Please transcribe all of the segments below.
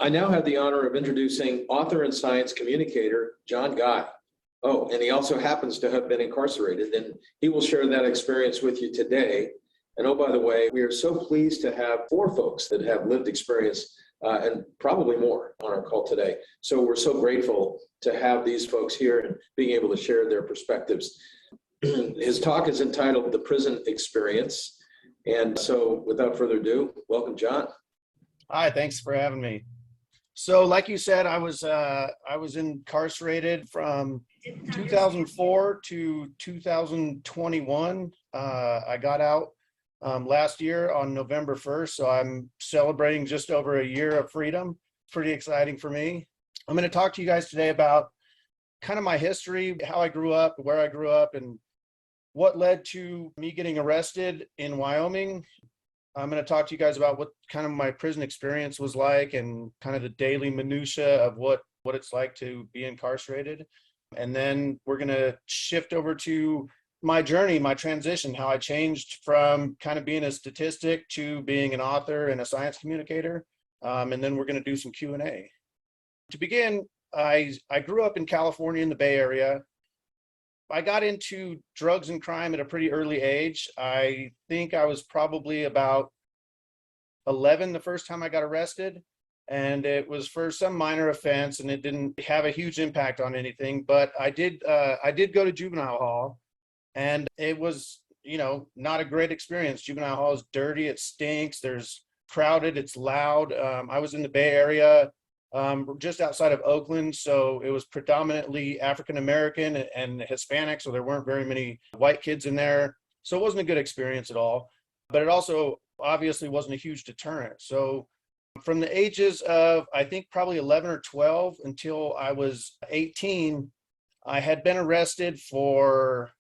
I now have the honor of introducing author and science communicator, Jon Guy. Oh, and he also happens to have been incarcerated, and he will share that experience with you today. And oh, by the way, we are so pleased to have four folks that have lived experience and probably more on our call today. So we're so grateful to have these folks here and being able to share their perspectives. His talk is entitled The Prison Experience. And so without further ado, welcome, Jon. Hi, thanks for having me. So like you said, I was incarcerated from 2004 to 2021. I got out last year on November 1st, so I'm celebrating just over a year of freedom. Pretty exciting for me. I'm going to talk to you guys today about kind of my history, how I grew up, where I grew up, and what led to me getting arrested in Wyoming. I'm going to talk to you guys about what kind of my prison experience was like and kind of the daily minutia of what it's like to be incarcerated. And then we're going to shift over to my journey, my transition, how I changed from kind of being a statistic to being an author and a science communicator. And then we're going to do some Q&A. To begin, I grew up in California in the Bay Area. I got into drugs and crime at a pretty early age. I think I was probably about 11 the first time I got arrested, and it was for some minor offense, and it didn't have a huge impact on anything. But I did go to juvenile hall, and it was, not a great experience. Juvenile hall is dirty, it stinks, there's crowded, it's loud. I was in the Bay Area, just outside of Oakland, so it was predominantly African American and Hispanic, so there weren't very many white kids in there. So it wasn't a good experience at all, but it also obviously wasn't a huge deterrent. So from the ages of, I think, probably 11 or 12 until I was 18, I had been arrested for,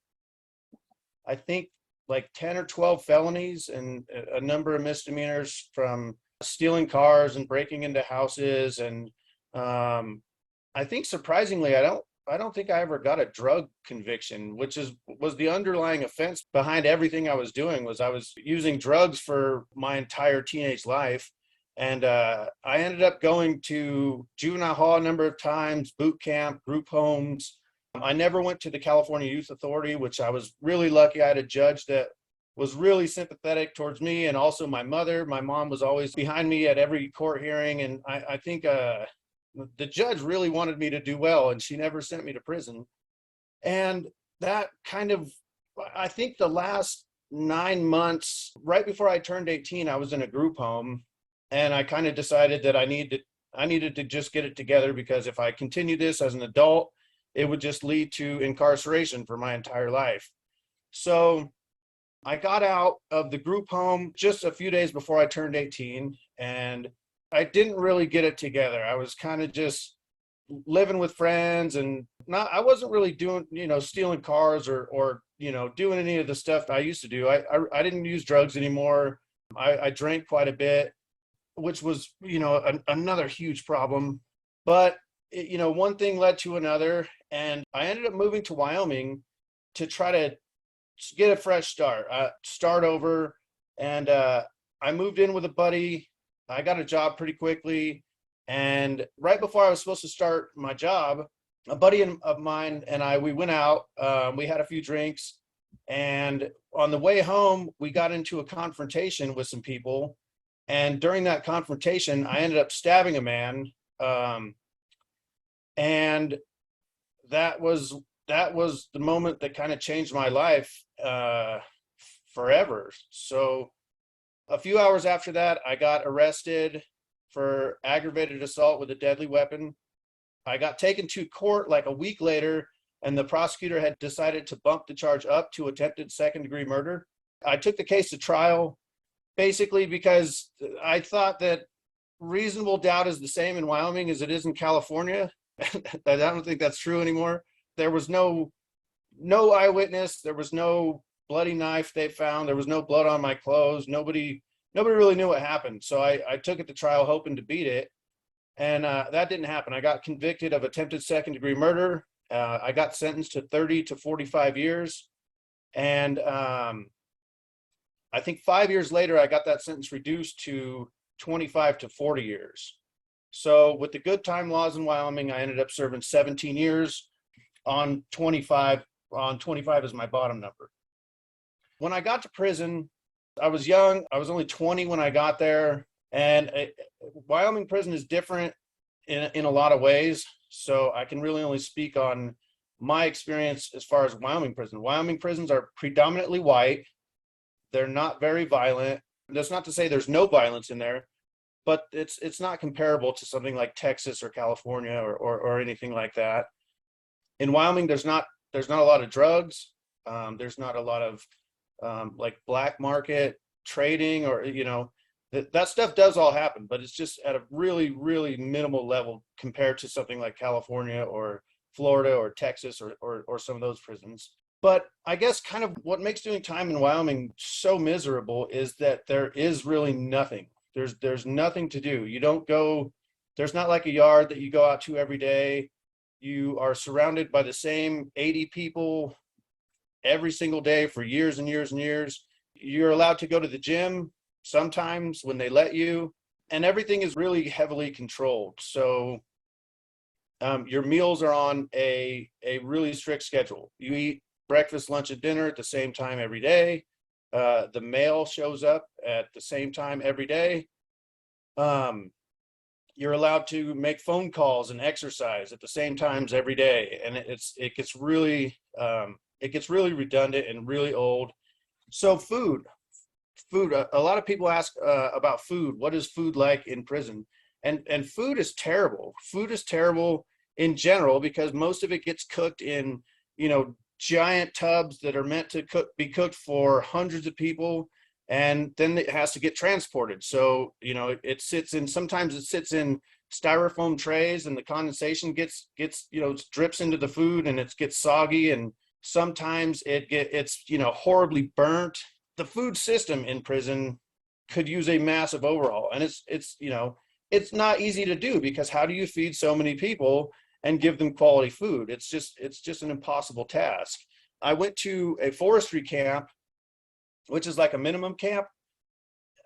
I think, like 10 or 12 felonies and a number of misdemeanors, from stealing cars and breaking into houses. And I think, surprisingly, I don't think I ever got a drug conviction, which was the underlying offense behind everything I was doing. Was I was using drugs for my entire teenage life. And I ended up going to juvenile hall a number of times, boot camp, group homes. I never went to the California Youth Authority, which I was really lucky. I had a judge that was really sympathetic towards me, and also my mother. My mom was always behind me at every court hearing, and I think the judge really wanted me to do well, and she never sent me to prison. And that kind of, I think the last 9 months, right before I turned 18, I was in a group home, and I kind of decided that I needed to just get it together, because if I continue this as an adult, it would just lead to incarceration for my entire life. So I got out of the group home just a few days before I turned 18, and I didn't really get it together. I was kind of just living with friends, and I wasn't really doing, stealing cars or doing any of the stuff I used to do. I didn't use drugs anymore. I drank quite a bit, which was, another huge problem. But, one thing led to another, and I ended up moving to Wyoming to try to get a fresh start, start over. And I moved in with a buddy. I got a job pretty quickly. And right before I was supposed to start my job, a buddy of mine and we went out, we had a few drinks. And on the way home, we got into a confrontation with some people. And during that confrontation, I ended up stabbing a man. And that was the moment that kind of changed my life forever. So a few hours after that, I got arrested for aggravated assault with a deadly weapon. I got taken to court like a week later, and the prosecutor had decided to bump the charge up to attempted second-degree murder. I took the case to trial basically because I thought that reasonable doubt is the same in Wyoming as it is in California. I don't think that's true anymore. There was no eyewitness. There was no bloody knife they found. There was no blood on my clothes. Nobody really knew what happened. So I took it to trial hoping to beat it. And that didn't happen. I got convicted of attempted second-degree murder. I got sentenced to 30 to 45 years. And I think 5 years later, I got that sentence reduced to 25 to 40 years. So with the good time laws in Wyoming, I ended up serving 17 years on 25. On 25 is my bottom number. When I got to prison, I was young. I was only 20 when I got there. And Wyoming prison is different in a lot of ways. So I can really only speak on my experience as far as Wyoming prison. Wyoming prisons are predominantly white. They're not very violent. That's not to say there's no violence in there, but it's not comparable to something like Texas or California or anything like that. In Wyoming, there's not a lot of drugs. There's not a lot of like black market trading, or that stuff does all happen, but it's just at a really, really minimal level compared to something like California or Florida or Texas or some of those prisons. But I guess kind of what makes doing time in Wyoming so miserable is that there is really nothing. There's nothing to do. You don't go, there's not like a yard that you go out to every day. You are surrounded by the same 80 people every single day for years and years and years. You're allowed to go to the gym sometimes when they let you, and everything is really heavily controlled. So your meals are on a really strict schedule. You eat breakfast, lunch, and dinner at the same time every day. The mail shows up at the same time every day. You're allowed to make phone calls and exercise at the same times every day, and it gets really redundant and really old. So food. A lot of people ask about food. What is food like in prison? And food is terrible. Food is terrible in general because most of it gets cooked in giant tubs that are meant to be cooked for hundreds of people, and then it has to get transported. So sometimes it sits in styrofoam trays, and the condensation gets drips into the food, and it gets soggy, and sometimes it's horribly burnt. The food system in prison could use a massive overhaul, and it's not easy to do, because how do you feed so many people and give them quality food? It's just an impossible task. I went to a forestry camp, which is like a minimum camp.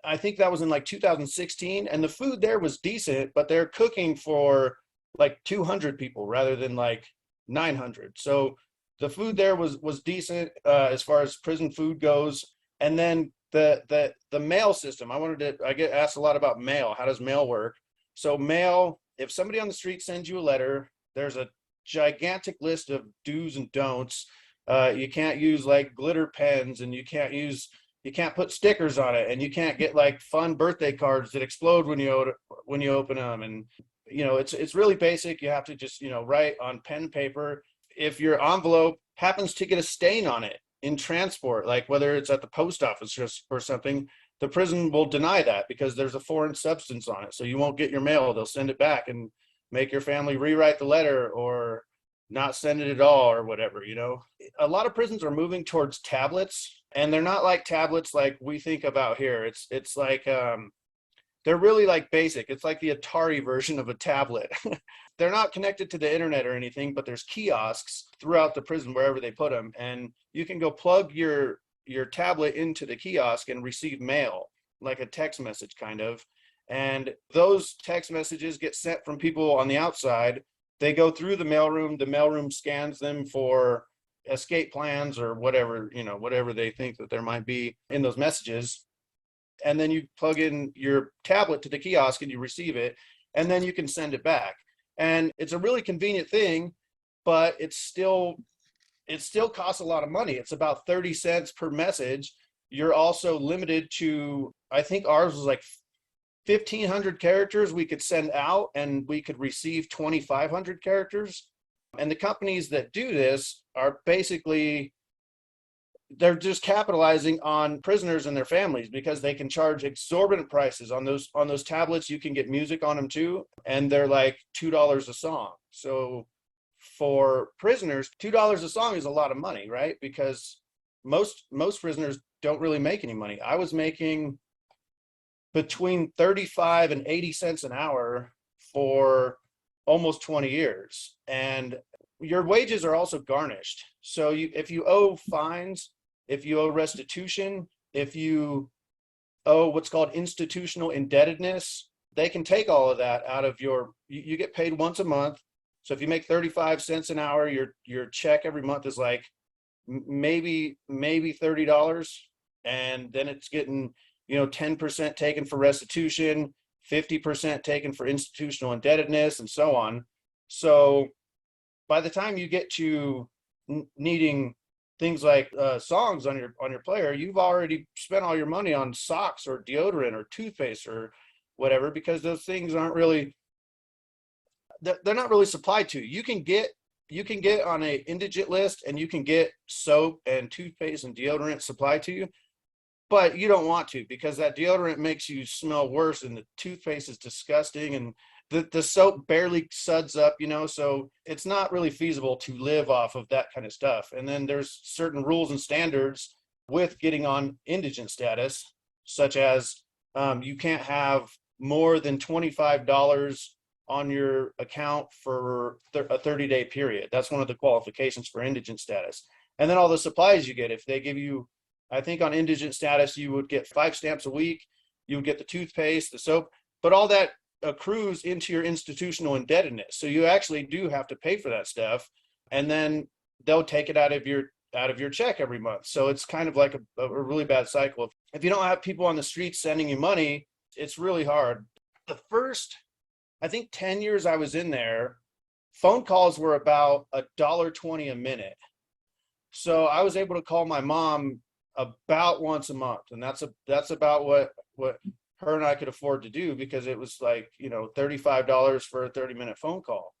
I think that was in like 2016, and the food there was decent, but they're cooking for like 200 people rather than like 900. So the food there was decent as far as prison food goes. And then the mail system. I get asked a lot about mail. How does mail work? So mail, if somebody on the street sends you a letter, there's a gigantic list of do's and don'ts. You can't use like glitter pens, and you can't put stickers on it, and you can't get like fun birthday cards that explode when you open them. And it's really basic. You have to just write on pen and paper. If your envelope happens to get a stain on it in transport, like whether it's at the post office or something, the prison will deny that because there's a foreign substance on it. So you won't get your mail. They'll send it back and make your family rewrite the letter or not send it at all or whatever. A lot of prisons are moving towards tablets, and they're not like tablets like we think about here. It's like they're really like basic. It's like the Atari version of a tablet. They're not connected to the internet or anything, but there's kiosks throughout the prison wherever they put them, and you can go plug your tablet into the kiosk and receive mail, like a text message kind of. And those text messages get sent from people on the outside. They go through the mailroom scans them for escape plans or whatever they think that there might be in those messages. And then you plug in your tablet to the kiosk and you receive it, and then you can send it back. And it's a really convenient thing, but it still costs a lot of money. It's about 30 cents per message. You're also limited to, I think ours was like 1,500 characters we could send out, and we could receive 2,500 characters. And the companies that do this are basically, they're just capitalizing on prisoners and their families, because they can charge exorbitant prices on those tablets. You can get music on them too, and they're like $2 a song. So for prisoners, $2 a song is a lot of money, right? Because most prisoners don't really make any money. I was making between 35 and 80 cents an hour for almost 20 years. And your wages are also garnished. So if you owe fines, if you owe restitution, if you owe what's called institutional indebtedness, they can take all of that out of you get paid once a month. So if you make 35 cents an hour, your check every month is like maybe $30. And then it's getting, 10% taken for restitution, 50% taken for institutional indebtedness, and so on. So by the time you get to needing things like songs on your player, you've already spent all your money on socks or deodorant or toothpaste or whatever, because those things aren't really, they're not really supplied to you. You can get on a indigent list, and you can get soap and toothpaste and deodorant supplied to you, but you don't want to, because that deodorant makes you smell worse, and the toothpaste is disgusting, and the soap barely suds up, so it's not really feasible to live off of that kind of stuff. And then there's certain rules and standards with getting on indigent status, such as you can't have more than $25 on your account for a 30-day period. That's one of the qualifications for indigent status. And then all the supplies you get, if they give you, I think on indigent status, you would get 5 stamps a week, you would get the toothpaste, the soap, but all that accrues into your institutional indebtedness. So you actually do have to pay for that stuff, and then they'll take it out of your check every month. So it's kind of like a really bad cycle. If you don't have people on the streets sending you money, it's really hard. The first, I think 10 years I was in there, phone calls were about $1.20 a minute. So I was able to call my mom about once a month, and that's about what her and I could afford to do, because it was like, $35 for a 30-minute phone call.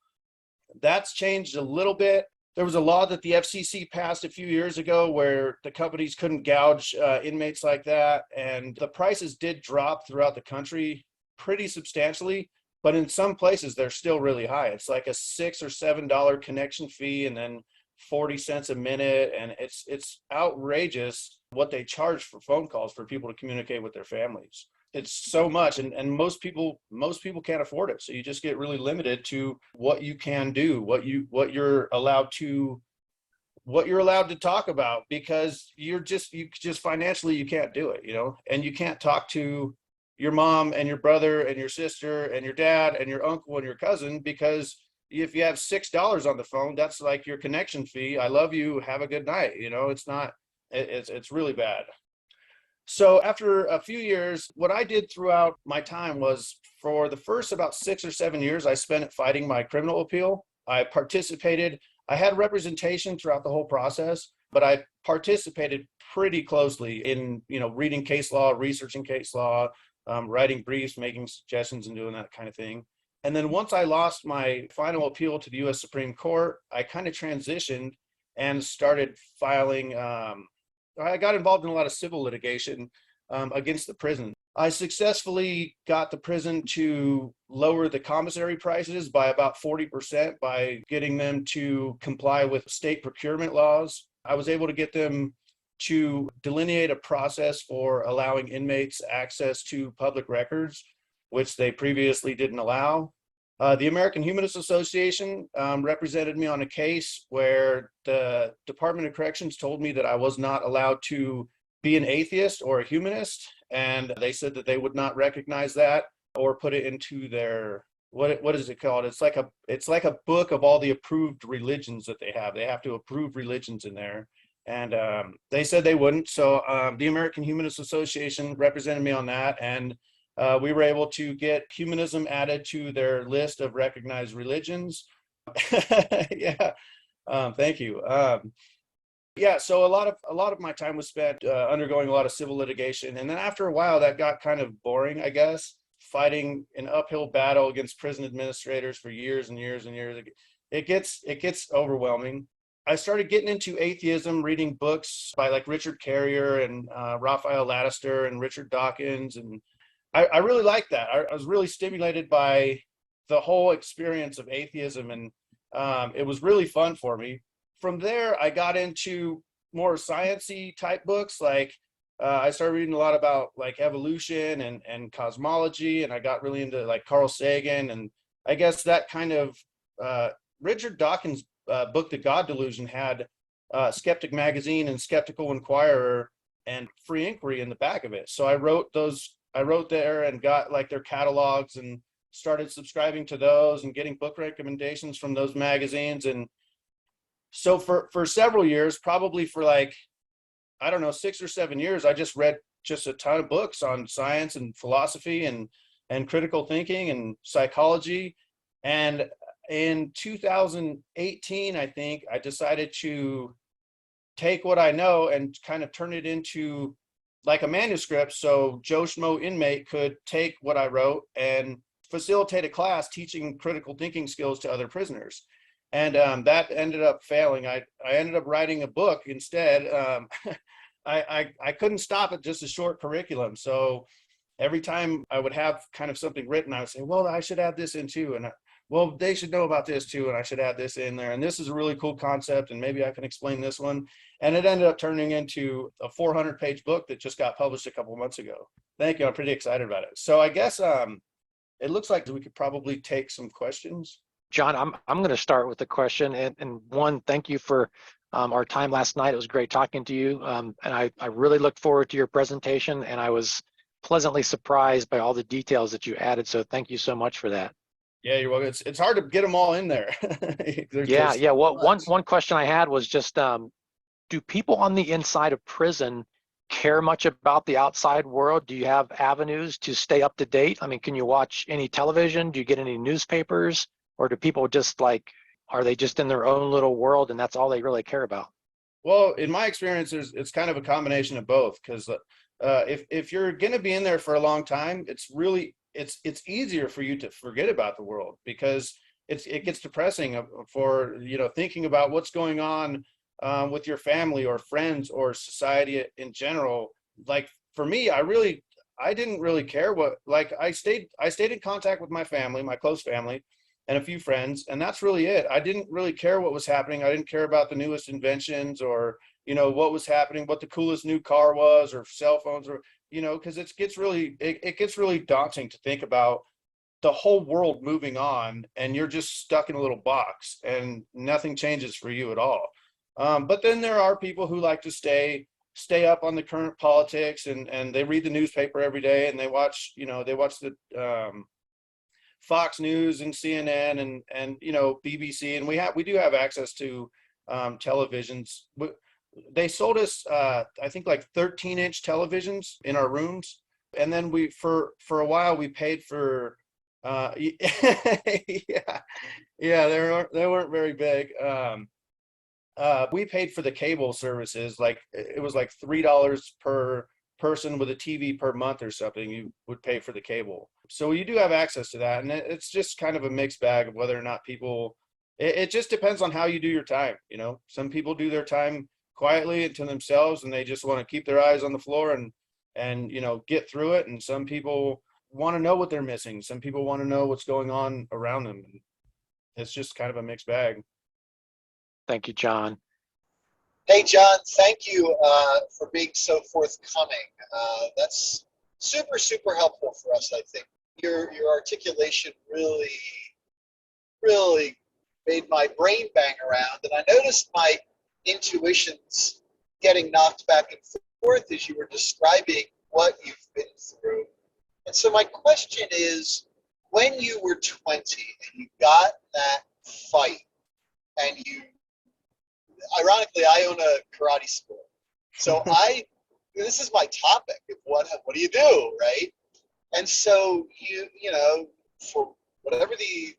That's changed a little bit. There was a law that the FCC passed a few years ago where the companies couldn't gouge inmates like that, and the prices did drop throughout the country pretty substantially. But in some places, they're still really high. It's like a $6 or $7 connection fee, and then 40 cents a minute. And it's outrageous what they charge for phone calls for people to communicate with their families. It's so much. And most people can't afford it. So you just get really limited to what you can do, what you're allowed to talk about, because you just financially, you can't do it, and you can't talk to your mom and your brother and your sister and your dad and your uncle and your cousin, because if you have $6 on the phone, that's like your connection fee. I love you. Have a good night. It's really bad. So after a few years, what I did throughout my time was, for the first about 6 or 7 years, I spent it fighting my criminal appeal. I had representation throughout the whole process, but I participated pretty closely in, reading case law, researching case law, writing briefs, making suggestions, and doing that kind of thing. And then once I lost my final appeal to the U.S. Supreme Court, I kind of transitioned and started filing. I got involved in a lot of civil litigation against the prison. I successfully got the prison to lower the commissary prices by about 40% by getting them to comply with state procurement laws. I was able to get them to delineate a process for allowing inmates access to public records, which they previously didn't allow. The American Humanist Association represented me on a case where the Department of Corrections told me that I was not allowed to be an atheist or a humanist, and they said that they would not recognize that or put it into their, what is it called? It's like a book of all the approved religions that they have. They have to approve religions in there. And they said they wouldn't. So the American Humanist Association represented me on that. And we were able to get humanism added to their list of recognized religions. Yeah. Thank you. Yeah. So a lot of my time was spent undergoing a lot of civil litigation. And then after a while, that got kind of boring, I guess, fighting an uphill battle against prison administrators for years and years and years. It gets overwhelming. I started getting into atheism, reading books by like Richard Carrier and Raphael Laddister and Richard Dawkins. And I really liked that. I was really stimulated by the whole experience of atheism, and it was really fun for me. From there, I got into more science-y type books. Like I started reading a lot about like evolution and cosmology, and I got really into like Carl Sagan. And I guess that kind of Richard Dawkins' book, The God Delusion, had Skeptic Magazine and Skeptical Inquirer and Free Inquiry in the back of it. So I wrote those I wrote there and got like their catalogs and started subscribing to those and getting book recommendations from those magazines. And so for several years, probably for like, I don't know, 6 or 7 years, I just read just a ton of books on science and philosophy and critical thinking and psychology. And in 2018, I think I decided to take what I know and kind of turn it into like a manuscript. So Joe Schmo inmate could take what I wrote and facilitate a class teaching critical thinking skills to other prisoners. And that ended up failing. I ended up writing a book instead. I couldn't stop at just a short curriculum. So every time I would have kind of something written, I would say, well, I should add this in too. And well, they should know about this too. And I should add this in there. And this is a really cool concept. And maybe I can explain this one. And it ended up turning into a 400-page book that just got published a couple of months ago. Thank you. I'm pretty excited about it. So I guess it looks like we could probably take some questions. John, I'm going to start with the question. And one, thank you for our time last night. It was great talking to you. And I really look forward to your presentation. And I was pleasantly surprised by all the details that you added. So thank you so much for that. Yeah, you're welcome. It's hard to get them all in there. Yeah. Well, one question I had was just, do people on the inside of prison care much about the outside world? Do you have avenues to stay up to date? I mean, can you watch any television? Do you get any newspapers? Or do people just like, are they just in their own little world and that's all they really care about? Well, in my experience, it's kind of a combination of both. Because if you're going to be in there for a long time, it's easier for you to forget about the world, because it gets depressing for thinking about what's going on with your family or friends or society in general. Like for me, I didn't really care I stayed in contact with my family, my close family, and a few friends, and that's really it. I didn't really care what was happening. I didn't care about the newest inventions or, what was happening, what the coolest new car was, or cell phones, or, because it gets really daunting to think about the whole world moving on and you're just stuck in a little box and nothing changes for you at all. But then there are people who like to stay up on the current politics and they read the newspaper every day and they watch the Fox News and CNN and BBC, and we do have access to televisions. They sold us I think like 13-inch televisions in our rooms, and then we for a while we paid for yeah, they weren't very big. We paid for the cable services, like it was like $3 per person with a TV per month or something. You would pay for the cable, so you do have access to that, and it's just kind of a mixed bag of whether or not people. It just depends on how you do your time. Some people do their time quietly and to themselves, and they just want to keep their eyes on the floor and get through it. And some people want to know what they're missing. Some people want to know what's going on around them. It's just kind of a mixed bag. Thank you, John. Hey, John, thank you for being so forthcoming. That's super, super helpful for us, I think. Your articulation really, really made my brain bang around. And I noticed my intuitions getting knocked back and forth as you were describing what you've been through. And so my question is, when you were 20 and you got that fight, and ironically, I own a karate school. So this is my topic of what do you do, right? And so for whatever the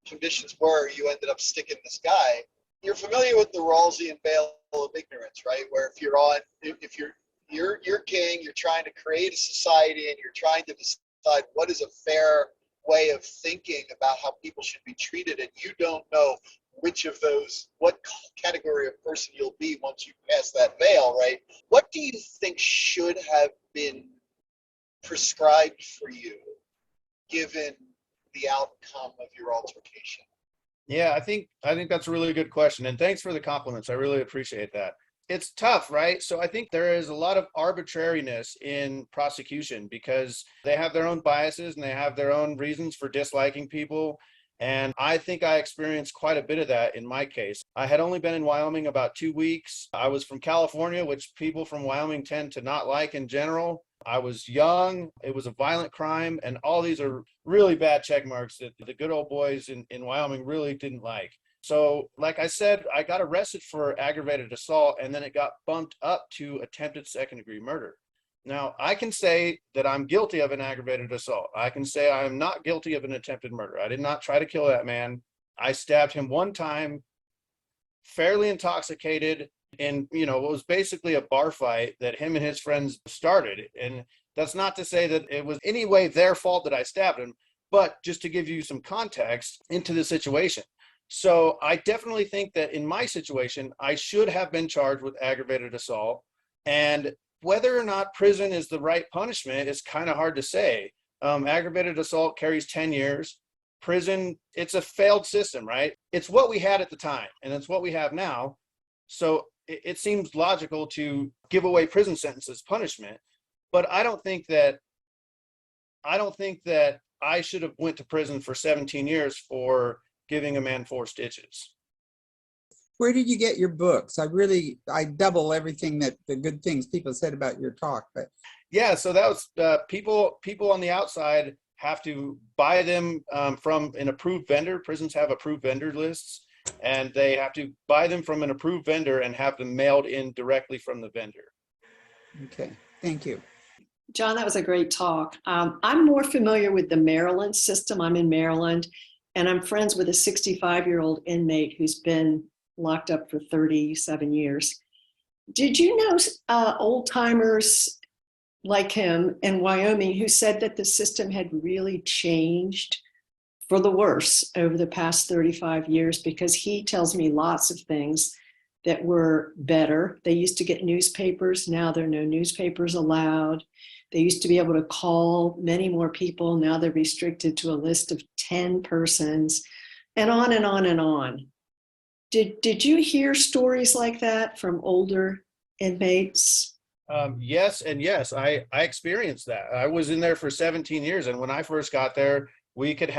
conditions were, you ended up sticking this guy. You're familiar with the Rawlsian veil of ignorance, right? Where if you're king, you're trying to create a society and you're trying to decide what is a fair way of thinking about how people should be treated, and you don't know what category of person you'll be once you pass that veil, right? What do you think should have been prescribed for you given the outcome of your altercation? Yeah, I think that's a really good question. And thanks for the compliments. I really appreciate that. It's tough, right? So I think there is a lot of arbitrariness in prosecution because they have their own biases and they have their own reasons for disliking people. And I think I experienced quite a bit of that in my case. I had only been in Wyoming about 2 weeks. I was from California, which people from Wyoming tend to not like in general. I was young. It was a violent crime. And all these are really bad check marks that the good old boys in Wyoming really didn't like. So like I said, I got arrested for aggravated assault, and then it got bumped up to attempted second-degree murder. Now, I can say that I'm guilty of an aggravated assault. I can say I am not guilty of an attempted murder. I did not try to kill that man. I stabbed him one time, fairly intoxicated, in, it was basically a bar fight that him and his friends started. And that's not to say that it was any way their fault that I stabbed him, but just to give you some context into the situation. So I definitely think that in my situation, I should have been charged with aggravated assault. And whether or not prison is the right punishment is kind of hard to say. Aggravated assault carries 10 years. Prison, it's a failed system, right? It's what we had at the time, and it's what we have now. So it seems logical to give away prison sentences punishment. But I don't think that I should have went to prison for 17 years for giving a man 4 stitches. Where did you get your books? I double everything that the good things people said about your talk, but yeah, so that was people on the outside have to buy them from an approved vendor. Prisons have approved vendor lists, and they have to buy them from an approved vendor and have them mailed in directly from the vendor. okay, thank you. John, that was a great talk. I'm more familiar with the Maryland system. I'm in Maryland, and I'm friends with a 65-year-old inmate who's been locked up for 37 years. Did you know old timers like him in Wyoming who said that the system had really changed for the worse over the past 35 years? Because he tells me lots of things that were better. They used to get newspapers. Now there are no newspapers allowed. They used to be able to call many more people. Now they're restricted to a list of 10 persons, and on and on and on. Did you hear stories like that from older inmates? Yes, and yes, I experienced that. I was in there for 17 years, and when I first got there, we could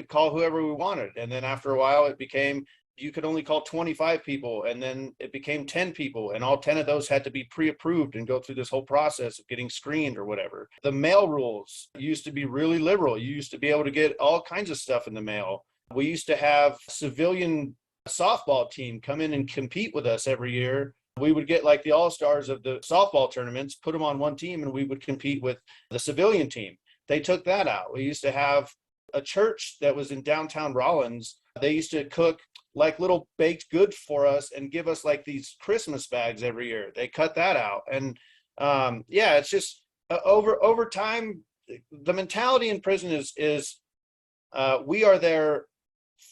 call whoever we wanted, and then after a while, it became you could only call 25 people, and then it became 10 people, and all 10 of those had to be pre-approved and go through this whole process of getting screened or whatever. The mail rules used to be really liberal. You used to be able to get all kinds of stuff in the mail. We used to have civilian softball team come in and compete with us every year. We would get like the all-stars of the softball tournaments, put them on one team, and we would compete with the civilian team. They took that out. We used to have a church that was in downtown Rollins. They used to cook like little baked goods for us and give us like these Christmas bags every year. They cut that out. And yeah, it's just over time, the mentality in prison is we are there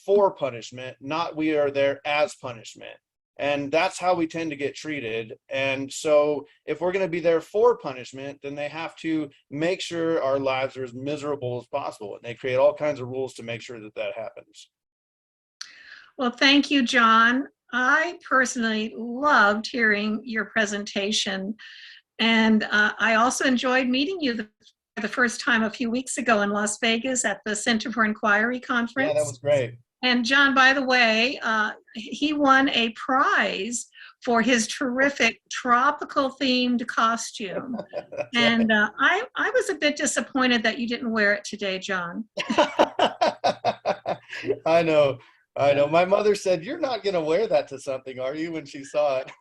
for punishment, not we are there as punishment. And that's how we tend to get treated. And so if we're going to be there for punishment, then they have to make sure our lives are as miserable as possible. And they create all kinds of rules to make sure that that happens. Well, thank you, John. I personally loved hearing your presentation. And I also enjoyed meeting you for the first time a few weeks ago in Las Vegas at the Center for Inquiry Conference. Yeah, that was great. And John, by the way, he won a prize for his terrific tropical themed costume. And I was a bit disappointed that you didn't wear it today, John. I know. My mother said, "You're not going to wear that to something, are you?" when she saw it.